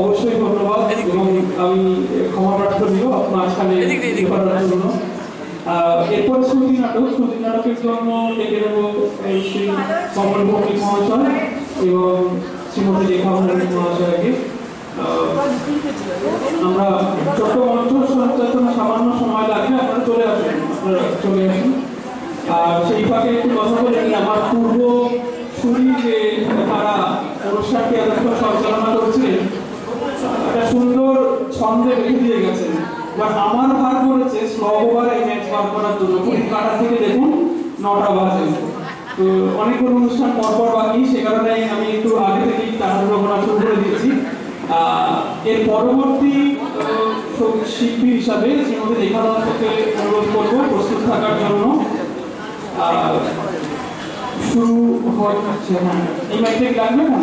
অবশ্যই ধন্যবাদ এবং আমি ক্ষমা প্রার্থী মাঝখানে করার জন্য। এরপর শ্রুতি নাটকের জন্য ডেকে নেব শ্রী কমল ভৌমিক মহাশয় এবং শ্রীমতী রেখা ভৌমিক মহাশয়কে। আমরা ছোট্ট মঞ্চ সঞ্চালন সামান্য সময় লাগবে, আপনারা চলে আসুন, আর সেই ফাঁকে একটু কথা বলে আমার পূর্ব শুনি যে তারা অনুষ্ঠানটি এতক্ষণ সঞ্চালনা করছিলেন একটা সুন্দর ছন্দে রেখে দিয়ে গেছেন। বাট আমার ভার করেছে স্লগোবার এই ম্যাচ বার করার জন্য। ঘড়ির কাঁটা থেকে দেখুন 9টা বাজে, তো অনেকগুলো অনুষ্ঠান পরপর বাকি, সে কারণে আমি একটু আগে থেকেই তাড়াহুড়ো করা শুরু করে দিয়েছি। এর পরবর্তী শিল্পী হিসাবে শ্রীমতী রেখা থেকে অনুরোধ করবো প্রস্তুত থাকার জন্য। শুরু হচ্ছে, হ্যাঁ এই মাইকটা লাগবে না?